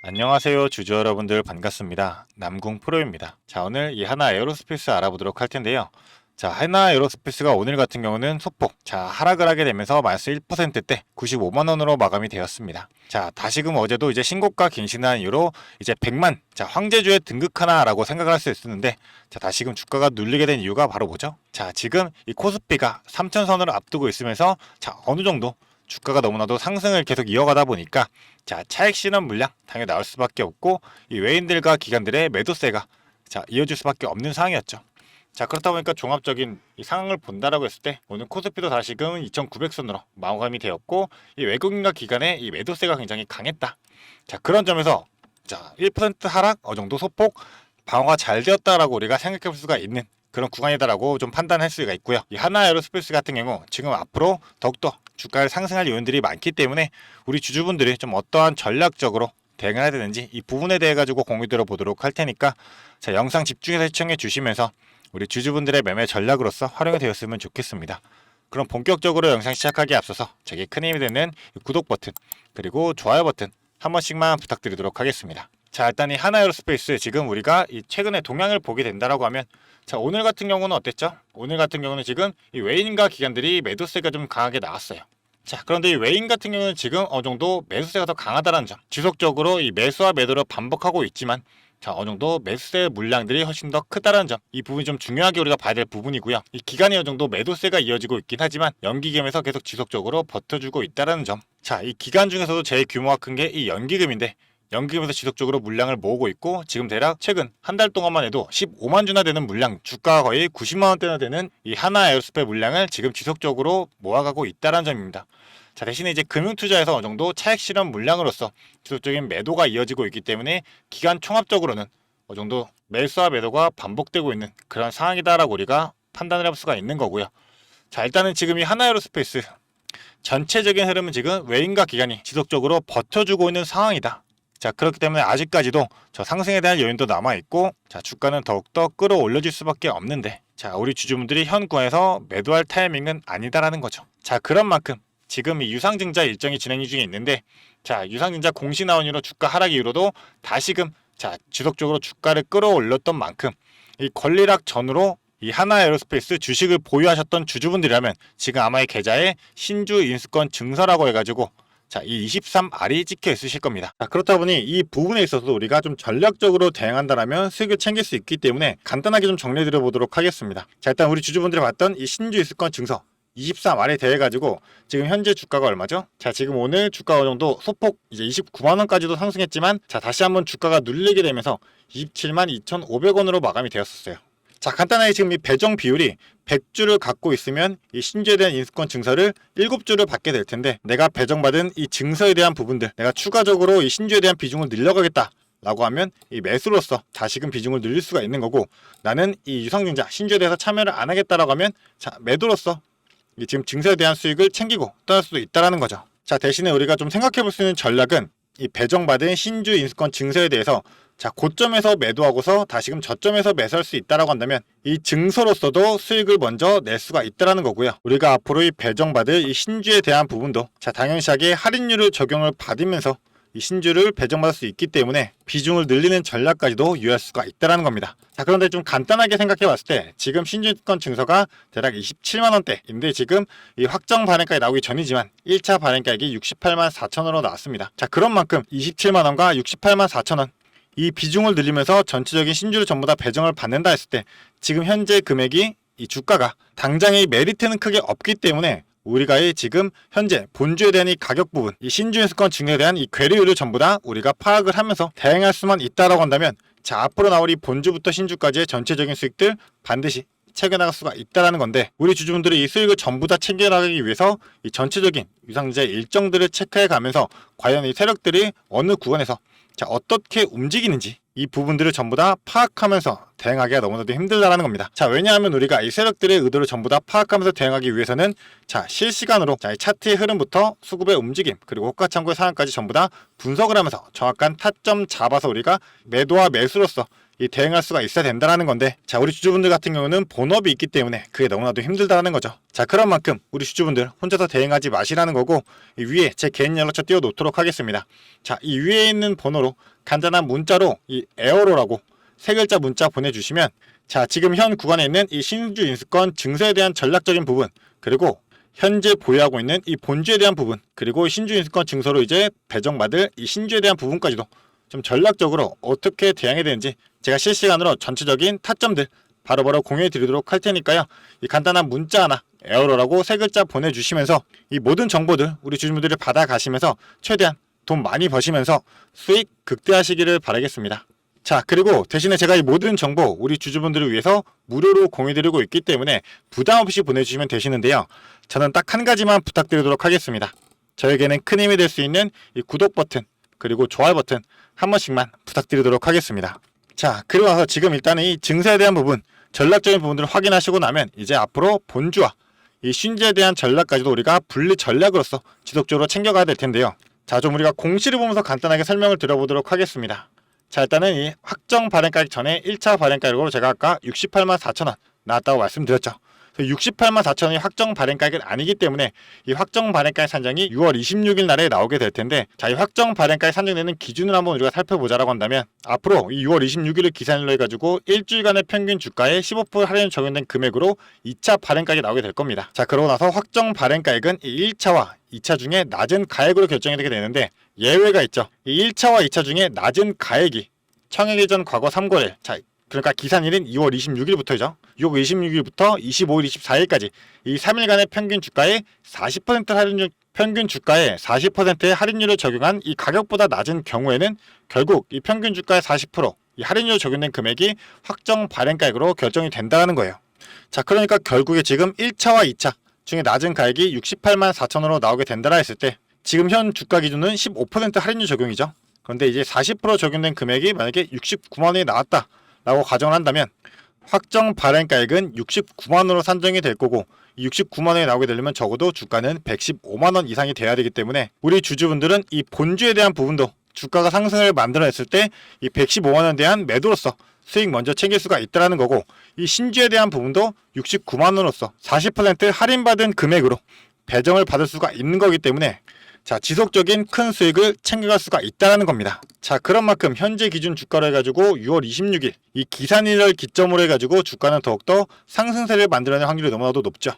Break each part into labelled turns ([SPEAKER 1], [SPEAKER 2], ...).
[SPEAKER 1] 안녕하세요 주주 여러분들 반갑습니다. 남궁 프로입니다. 자, 오늘 이 하나 에어로스페이스 알아보도록 할 텐데요. 자, 하나 에어로스페이스가 오늘 같은 경우는 소폭 하락을 하게 되면서 마이너스 1%대 95만원으로 마감이 되었습니다. 자, 다시금 어제도 이제 신고가 갱신한 이후로 이제 100만 황제주에 등극하나라고 생각을 할 수 있었는데, 자, 다시금 주가가 눌리게 된 이유가 바로 뭐죠? 자, 지금 이 코스피가 3000선을 앞두고 있으면서 어느 정도 주가가 너무나도 상승을 계속 이어가다 보니까 차익 실현 물량 당연히 나올 수밖에 없고, 이 외인들과 기관들의 매도세가 이어질 수밖에 없는 상황이었죠. 자, 그렇다 보니까 종합적인 이 상황을 본다라고 했을 때 오늘 코스피도 다시금 2900선으로 마감이 되었고, 이 외국인과 기관의 이 매도세가 굉장히 강했다. 자, 그런 점에서 1% 하락 어느 정도 소폭 방어가 잘 되었다라고 우리가 생각해 볼 수가 있는 그런 구간이다라고 좀 판단할 수가 있고요. 이 하나 에어로스페이스 같은 경우 지금 앞으로 더욱더 주가를 상승할 요인들이 많기 때문에 우리 주주분들이 좀 어떠한 전략적으로 대응을 해야 되는지 이 부분에 대해 가지고 공유 들어보도록 할 테니까, 영상 집중해서 시청해 주시면서 우리 주주분들의 매매 전략으로서 활용이 되었으면 좋겠습니다. 그럼 본격적으로 영상 시작하기에 앞서서 제게 큰 힘이 되는 구독 버튼 그리고 좋아요 버튼 한 번씩만 부탁드리도록 하겠습니다. 자, 일단 이 하나 에어로스페이스 지금 우리가 이 최근에 동향을 보게 된다라고 하면, 오늘 같은 경우는 어땠죠? 오늘 같은 경우는 지금 이 외인과 기관들이 매도세가 좀 강하게 나왔어요. 자, 그런데 이 외인 같은 경우는 지금 어느 정도 매수세가 더 강하다는 점, 지속적으로 이 매수와 매도를 반복하고 있지만 어느 정도 매수세 물량들이 훨씬 더 크다는 점, 이 부분이 좀 중요하게 우리가 봐야 될 부분이고요. 이 기간이 어느 정도 매도세가 이어지고 있긴 하지만 연기금에서 계속 지속적으로 버텨주고 있다는 점. 자, 이 기간 중에서도 제일 규모가 큰 게 이 연기금인데, 연기금에서 지속적으로 물량을 모으고 있고, 지금 대략 최근 한 달 동안만 해도 15만 주나 되는 물량, 주가가 거의 90만 원대나 되는 이 하나 에어로스페이스 물량을 지금 지속적으로 모아가고 있다는 점입니다. 자, 대신에 이제 금융투자에서 어느 정도 차익 실현 물량으로서 지속적인 매도가 이어지고 있기 때문에 기간 총합적으로는 어느 정도 매수와 매도가 반복되고 있는 그런 상황이다라고 우리가 판단을 해볼 수가 있는 거고요. 자, 일단은 지금 이 하나 에어로스페이스 전체적인 흐름은 지금 외인과 기관이 지속적으로 버텨주고 있는 상황이다. 자, 그렇기 때문에 아직까지도 저 상승에 대한 요인도 남아있고, 주가는 더욱더 끌어올려질 수밖에 없는데, 우리 주주분들이 현 구간에서 매도할 타이밍은 아니다라는 거죠. 자, 그런 만큼 지금 이 유상증자 일정이 진행 중에 있는데, 유상증자 공시 나온 이후로 주가 하락 이후로도 다시금 지속적으로 주가를 끌어올렸던 만큼 이 권리락 전후로 이 하나 에어로스페이스 주식을 보유하셨던 주주분들이라면 지금 아마 이 계좌에 신주 인수권 증서라고 해가지고 이 23R이 찍혀 있으실 겁니다. 그렇다 보니 이 부분에 있어서 우리가 좀 전략적으로 대응한다면 수익을 챙길 수 있기 때문에 간단하게 좀 정리해 드려 보도록 하겠습니다. 자, 일단 우리 주주분들이 봤던 이 신주 인수권 증서 23R에 대해 가지고 지금 현재 주가가 얼마죠? 자, 지금 오늘 주가 어느 정도 소폭 이제 29만 원까지도 상승했지만, 다시 한번 주가가 눌리게 되면서 27만 2,500원으로 마감이 되었었어요. 자, 간단하게 지금 이 배정 비율이 100주를 갖고 있으면 이 신주에 대한 인수권 증서를 7주를 받게 될 텐데, 내가 배정받은 이 증서에 대한 부분들, 내가 추가적으로 이 신주에 대한 비중을 늘려가겠다 라고 하면 이 매수로서 다시금 비중을 늘릴 수가 있는 거고, 나는 이 유상증자 신주에 대해서 참여를 안 하겠다라고 하면 매도로서 이 지금 증서에 대한 수익을 챙기고 떠날 수도 있다라는 거죠. 자, 대신에 우리가 좀 생각해 볼 수 있는 전략은 이 배정받은 신주 인수권 증서에 대해서 고점에서 매도하고서 다시금 저점에서 매수할 수 있다라고 한다면 이 증서로서도 수익을 먼저 낼 수가 있다라는 거고요. 우리가 앞으로 이 배정받을 이 신주에 대한 부분도 당연시하게 할인율을 적용을 받으면서 이 신주를 배정받을 수 있기 때문에 비중을 늘리는 전략까지도 유효할 수가 있다는 겁니다. 자, 그런데 좀 간단하게 생각해 봤을 때 지금 신주권 증서가 대략 27만 원대인데, 지금 이 확정 발행가액이 나오기 전이지만 1차 발행가액이 68만 4천 원으로 나왔습니다. 자, 그런 만큼 27만 원과 68만 4천 원 이 비중을 늘리면서 전체적인 신주를 전부 다 배정을 받는다 했을 때 지금 현재 금액이 이 주가가 당장의 메리트는 크게 없기 때문에 우리가 지금 현재 본주에 대한 이 가격 부분, 이 신주 인수권 증여에 대한 이 괴리율을 전부 다 우리가 파악을 하면서 대응할 수만 있다라고 한다면, 앞으로 나올 이 본주부터 신주까지의 전체적인 수익들 반드시 챙겨나갈 수가 있다라는 건데, 우리 주주분들이 이 수익을 전부 다 챙겨나가기 위해서 이 전체적인 유상증자의 일정들을 체크해 가면서 과연 이 세력들이 어느 구간에서 어떻게 움직이는지 이 부분들을 전부 다 파악하면서 대응하기가 너무나도 힘들다라는 겁니다. 왜냐하면 우리가 이 세력들의 의도를 전부 다 파악하면서 대응하기 위해서는 실시간으로 이 차트의 흐름부터 수급의 움직임 그리고 호가 창구의 상황까지 전부 다 분석을 하면서 정확한 타점 잡아서 우리가 매도와 매수로서 이 대응할 수가 있어야 된다는 건데, 자, 우리 주주분들 같은 경우는 본업이 있기 때문에 그게 너무나도 힘들다는 거죠. 자, 그런 만큼 우리 주주분들 혼자서 대응하지 마시라는 거고, 이 위에 제 개인 연락처 띄워 놓도록 하겠습니다. 자, 이 위에 있는 번호로 간단한 문자로 이 에어로라고 세 글자 문자 보내주시면, 자, 지금 현 구간에 있는 이 신주 인수권 증서에 대한 전략적인 부분, 그리고 현재 보유하고 있는 이 본주에 대한 부분, 그리고 신주 인수권 증서로 이제 배정받을 이 신주에 대한 부분까지도 좀 전략적으로 어떻게 대응해야 되는지 제가 실시간으로 전체적인 타점들 바로바로 공유해 드리도록 할 테니까요. 이 간단한 문자 하나 에어로라고 세 글자 보내주시면서 이 모든 정보들 우리 주주분들이 받아가시면서 최대한 돈 많이 버시면서 수익 극대화하시기를 바라겠습니다. 자, 그리고 대신에 제가 이 모든 정보 우리 주주분들을 위해서 무료로 공유드리고 있기 때문에 부담 없이 보내주시면 되시는데요. 저는 딱 한 가지만 부탁드리도록 하겠습니다. 저에게는 큰 힘이 될 수 있는 이 구독 버튼 그리고 좋아요 버튼 한 번씩만 부탁드리도록 하겠습니다. 자, 그리고 나서 지금 일단은 이 증서에 대한 부분, 전략적인 부분들을 확인하시고 나면 이제 앞으로 본주와 이 신주에 대한 전략까지도 우리가 분리 전략으로서 지속적으로 챙겨가야 될 텐데요. 자, 좀 우리가 공시를 보면서 간단하게 설명을 드려보도록 하겠습니다. 자, 일단은 이 확정 발행가액 전에 1차 발행가액으로 제가 아까 68만 4천원 나왔다고 말씀드렸죠. 68만 4천원이 확정 발행가액은 아니기 때문에 이 확정 발행가액 산정이 6월 26일 날에 나오게 될 텐데, 자, 이 확정 발행가액 산정되는 기준을 한번 우리가 살펴보자라고 한다면, 앞으로 이 6월 26일을 기산일로 해가지고 일주일간의 평균 주가에 15% 할인 적용된 금액으로 2차 발행가액이 나오게 될 겁니다. 자, 그러고 나서 확정 발행가액은 이 1차와 2차 중에 낮은 가액으로 결정이 되게 되는데, 예외가 있죠. 이 1차와 2차 중에 낮은 가액이 청약 이전 과거 3거래일, 자, 그러니까 기산일인 2월 26일부터죠. 6월 26일부터 25일, 24일까지 이 3일간의 평균 주가의 40% 할인율, 평균 주가의 40%의 할인율을 적용한 이 가격보다 낮은 경우에는 결국 이 평균 주가의 40%, 이 할인율 적용된 금액이 확정 발행가액으로 결정이 된다는 거예요. 자, 그러니까 결국에 지금 1차와 2차 중에 낮은 가액이 68만 4천원으로 나오게 된다라 했을 때, 지금 현 주가 기준은 15% 할인율 적용이죠. 그런데 이제 40% 적용된 금액이 만약에 69만원이 나왔다 라고 가정을 한다면, 확정 발행가액은 69만원으로 산정이 될 거고, 이 69만원이 나오게 되려면 적어도 주가는 115만원 이상이 돼야 되기 때문에, 우리 주주분들은 이 본주에 대한 부분도 주가가 상승을 만들어냈을 때 이 115만원에 대한 매도로서 수익 먼저 챙길 수가 있다는 거고, 이 신주에 대한 부분도 69만원으로서 40% 할인받은 금액으로 배정을 받을 수가 있는 거기 때문에, 자, 지속적인 큰 수익을 챙겨갈 수가 있다는 겁니다. 자, 그런 만큼 현재 기준 주가로 해가지고 6월 26일 이 기산일을 기점으로 해가지고 주가는 더욱더 상승세를 만들어낼 확률이 너무나도 높죠.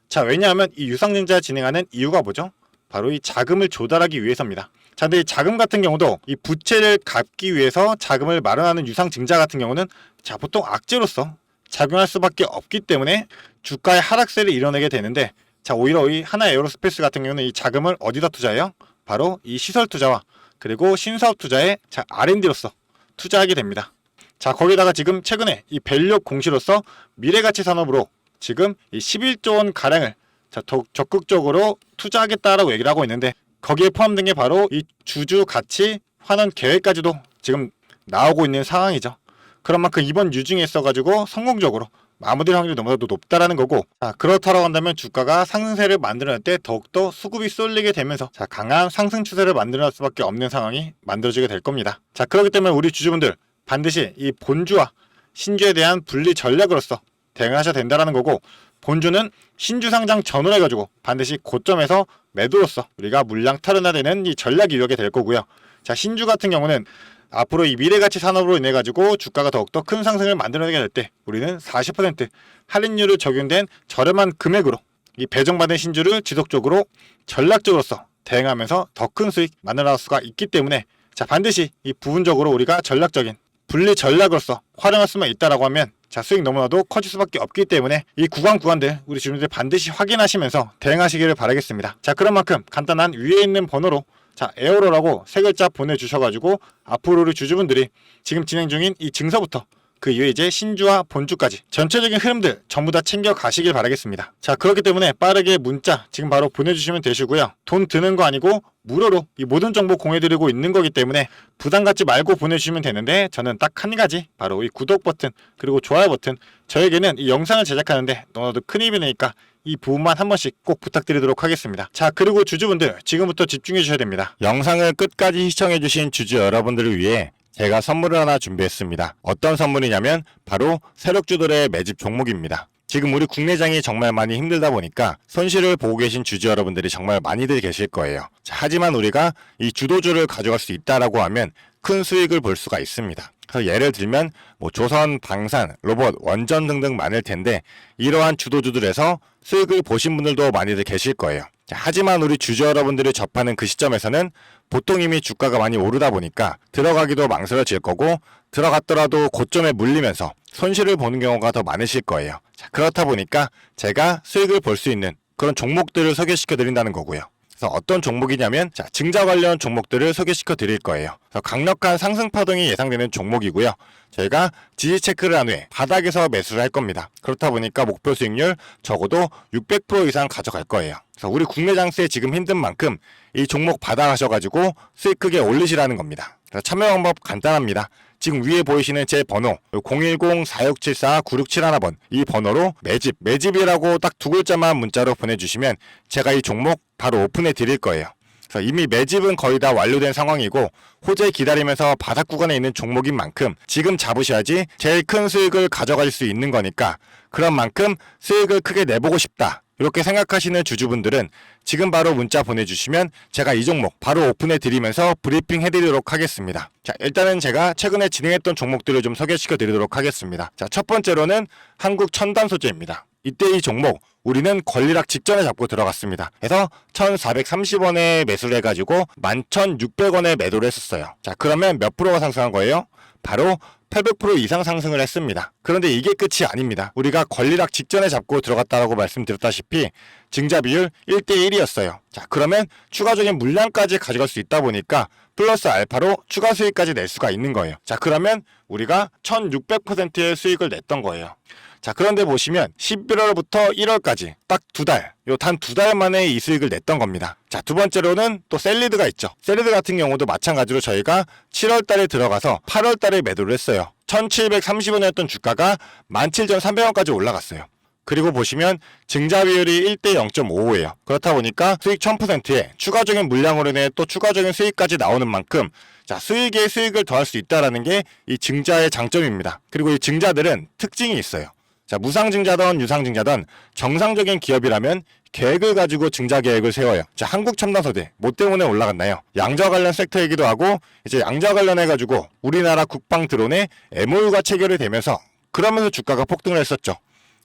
[SPEAKER 1] 자, 왜냐하면 이 유상증자 진행하는 이유가 뭐죠? 바로 이 자금을 조달하기 위해서입니다. 자, 근데 이 자금 같은 경우도 이 부채를 갚기 위해서 자금을 마련하는 유상증자 같은 경우는, 자, 보통 악재로서 작용할 수밖에 없기 때문에 주가의 하락세를 이뤄내게 되는데, 자, 오히려 이 하나 에어로스페이스 같은 경우는 이 자금을 어디다 투자해요? 바로 이 시설 투자와 그리고 신사업 투자에, 자, R&D로서 투자하게 됩니다. 자, 거기다가 지금 최근에 이 밸류 공시로서 미래가치 산업으로 지금 이 11조 원 가량을, 자, 더 적극적으로 투자하겠다라고 얘기를 하고 있는데, 거기에 포함된 게 바로 이 주주 가치 환원 계획까지도 지금 나오고 있는 상황이죠. 그런 만큼 이번 유증에 있어가지고 성공적으로 마무리할 확률이 너무나도 높다라는 거고, 자, 그렇다라고 한다면 주가가 상승세를 만들어낼 때 더욱더 수급이 쏠리게 되면서, 자, 강한 상승 추세를 만들어낼 수밖에 없는 상황이 만들어지게 될 겁니다. 자, 그렇기 때문에 우리 주주분들 반드시 이 본주와 신주에 대한 분리 전략으로서 대응하셔야 된다라는 거고, 본주는 신주 상장 전후로 해가지고 반드시 고점에서 매도로서 우리가 물량 탈환화되는 이 전략이 이루어지게 될 거고요. 자, 신주 같은 경우는 앞으로 이 미래가치 산업으로 인해 가지고 주가가 더욱더 큰 상승을 만들어내게 될 때 우리는 40% 할인율을 적용된 저렴한 금액으로 이 배정받은 신주를 지속적으로 전략적으로서 대응하면서 더 큰 수익 만들어낼 수가 있기 때문에, 자, 반드시 이 부분적으로 우리가 전략적인 분리 전략으로서 활용할 수만 있다라고 하면, 자, 수익 너무나도 커질 수밖에 없기 때문에 이 구간들 우리 주주분들 반드시 확인하시면서 대응하시기를 바라겠습니다. 자, 그런 만큼 간단한 위에 있는 번호로, 자, 에어로라고 세 글자 보내주셔가지고 앞으로 우리 주주분들이 지금 진행 중인 이 증서부터 그 이후에 이제 신주와 본주까지 전체적인 흐름들 전부 다 챙겨 가시길 바라겠습니다. 자, 그렇기 때문에 빠르게 문자 지금 바로 보내주시면 되시고요. 돈 드는 거 아니고 무료로 이 모든 정보 공유해드리고 있는 거기 때문에 부담 갖지 말고 보내주시면 되는데, 저는 딱 한 가지, 바로 이 구독 버튼 그리고 좋아요 버튼, 저에게는 이 영상을 제작하는데 너무나도 큰 힘이 되니까 이 부분만 한 번씩 꼭 부탁드리도록 하겠습니다. 자, 그리고 주주분들 지금부터 집중해 주셔야 됩니다. 영상을 끝까지 시청해 주신 주주 여러분들을 위해 제가 선물을 하나 준비했습니다. 어떤 선물이냐면 바로 세력주들의 매집 종목입니다. 지금 우리 국내장이 정말 많이 힘들다 보니까 손실을 보고 계신 주주 여러분들이 정말 많이들 계실 거예요. 자, 하지만 우리가 이 주도주를 가져갈 수 있다라고 하면 큰 수익을 볼 수가 있습니다. 그래서 예를 들면 뭐 조선, 방산, 로봇, 원전 등등 많을 텐데 이러한 주도주들에서 수익을 보신 분들도 많이들 계실 거예요. 자, 하지만 우리 주주 여러분들이 접하는 그 시점에서는 보통 이미 주가가 많이 오르다 보니까 들어가기도 망설여질 거고 들어갔더라도 고점에 물리면서 손실을 보는 경우가 더 많으실 거예요. 자, 그렇다 보니까 제가 수익을 볼 수 있는 그런 종목들을 소개시켜 드린다는 거고요. 그래서 어떤 종목이냐면 자, 증자 관련 종목들을 소개시켜 드릴 거예요. 그래서 강력한 상승 파동이 예상되는 종목이고요. 저희가 지지 체크를 한 후에 바닥에서 매수를 할 겁니다. 그렇다 보니까 목표 수익률 적어도 600% 이상 가져갈 거예요. 그래서 우리 국내 장세 지금 힘든 만큼 이 종목 받아가셔가지고 수익 크게 올리시라는 겁니다. 그래서 참여 방법 간단합니다. 지금 위에 보이시는 제 번호 010-4674-9671번 이 번호로 매집이라고 딱 두 글자만 문자로 보내주시면 제가 이 종목 바로 오픈해 드릴 거예요. 그래서 이미 매집은 거의 다 완료된 상황이고 호재 기다리면서 바닥 구간에 있는 종목인 만큼 지금 잡으셔야지 제일 큰 수익을 가져갈 수 있는 거니까 그런 만큼 수익을 크게 내보고 싶다. 이렇게 생각하시는 주주분들은 지금 바로 문자 보내주시면 제가 이 종목 바로 오픈해 드리면서 브리핑 해드리도록 하겠습니다. 자, 일단은 제가 최근에 진행했던 종목들을 좀 소개시켜 드리도록 하겠습니다. 자, 첫 번째로는 한국 첨단 소재입니다. 이때 이 종목 우리는 권리락 직전에 잡고 들어갔습니다. 그래서 1430원에 매수를 해가지고 11,600원에 매도를 했었어요. 자, 그러면 몇 프로가 상승한 거예요? 바로 800% 이상 상승을 했습니다. 그런데 이게 끝이 아닙니다. 우리가 권리락 직전에 잡고 들어갔다라고 말씀드렸다시피 증자 비율 1대1이었어요. 자, 그러면 추가적인 물량까지 가져갈 수 있다 보니까 플러스 알파로 추가 수익까지 낼 수가 있는 거예요. 자, 그러면 우리가 1600%의 수익을 냈던 거예요. 자, 그런데 보시면 11월부터 1월까지 딱 두 달, 단 두 달 만에 이 수익을 냈던 겁니다. 자, 두 번째로는 또 셀리드가 있죠. 셀리드 같은 경우도 마찬가지로 저희가 7월 달에 들어가서 8월 달에 매도를 했어요. 1730원이었던 주가가 17,300원까지 올라갔어요. 그리고 보시면 증자 비율이 1대 0.55예요. 그렇다 보니까 수익 1000%에 추가적인 물량으로 인해 또 추가적인 수익까지 나오는 만큼 자, 수익에 수익을 더할 수 있다는 게 이 증자의 장점입니다. 그리고 이 증자들은 특징이 있어요. 자, 무상증자든 유상증자든 정상적인 기업이라면 계획을 가지고 증자 계획을 세워요. 자, 한국첨단소재 뭐 때문에 올라갔나요? 양자 관련 섹터이기도 하고 이제 양자 관련해가지고 우리나라 국방 드론에 MOU가 체결이 되면서 그러면서 주가가 폭등을 했었죠.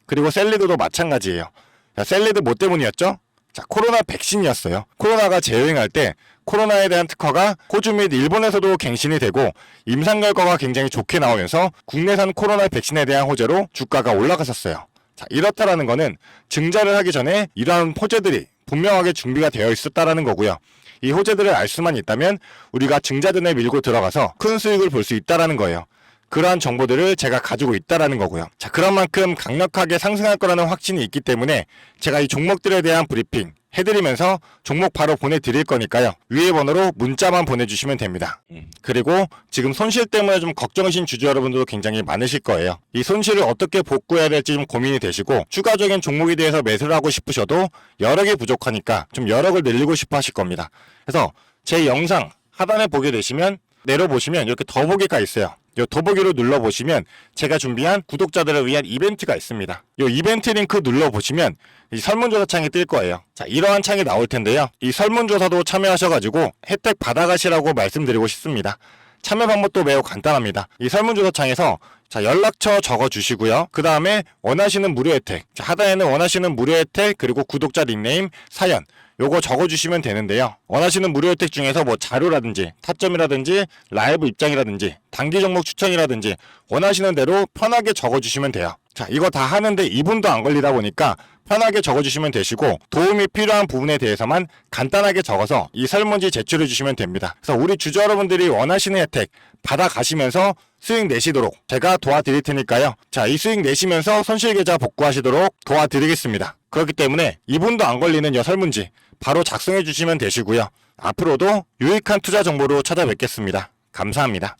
[SPEAKER 1] 그리고 셀리드도 마찬가지예요. 자, 셀리드 뭐 때문이었죠? 자, 코로나 백신이었어요. 코로나가 재유행할 때 코로나에 대한 특허가 호주 및 일본에서도 갱신이 되고 임상 결과가 굉장히 좋게 나오면서 국내산 코로나 백신에 대한 호재로 주가가 올라갔었어요. 자, 이렇다라는 거는 증자를 하기 전에 이러한 호재들이 분명하게 준비가 되어 있었다라는 거고요. 이 호재들을 알 수만 있다면 우리가 증자전에 밀고 들어가서 큰 수익을 볼 수 있다라는 거예요. 그러한 정보들을 제가 가지고 있다라는 거고요. 자, 그런 만큼 강력하게 상승할 거라는 확신이 있기 때문에 제가 이 종목들에 대한 브리핑 해드리면서 종목 바로 보내드릴 거니까요. 위에 번호로 문자만 보내주시면 됩니다. 그리고 지금 손실 때문에 좀 걱정이신 주주 여러분들도 굉장히 많으실 거예요. 이 손실을 어떻게 복구해야 될지 좀 고민이 되시고 추가적인 종목에 대해서 매수를 하고 싶으셔도 여력이 부족하니까 좀 여력을 늘리고 싶어 하실 겁니다. 그래서 제 영상 하단에 보게 되시면 내려보시면 이렇게 더보기가 있어요. 이 더보기로 눌러보시면 제가 준비한 구독자들을 위한 이벤트가 있습니다. 이 이벤트 링크 눌러보시면 이 설문조사 창이 뜰 거예요. 자, 이러한 창이 나올 텐데요. 이 설문조사도 참여하셔가지고 혜택 받아가시라고 말씀드리고 싶습니다. 참여 방법도 매우 간단합니다. 이 설문조사 창에서 자, 연락처 적어주시고요. 그 다음에 원하시는 무료 혜택, 자, 하단에는 원하시는 무료 혜택 그리고 구독자 닉네임, 사연 요거 적어주시면 되는데요. 원하시는 무료 혜택 중에서 뭐 자료라든지 타점이라든지 라이브 입장이라든지 단기 종목 추천이라든지 원하시는 대로 편하게 적어주시면 돼요. 자, 이거 다 하는데 2분도 안 걸리다 보니까 편하게 적어주시면 되시고 도움이 필요한 부분에 대해서만 간단하게 적어서 이 설문지 제출해 주시면 됩니다. 그래서 우리 주주 여러분들이 원하시는 혜택 받아가시면서 수익 내시도록 제가 도와드릴 테니까요. 자, 이 수익 내시면서 손실계좌 복구하시도록 도와드리겠습니다. 그렇기 때문에 2분도 안 걸리는 이 설문지 바로 작성해 주시면 되시고요. 앞으로도 유익한 투자 정보로 찾아뵙겠습니다. 감사합니다.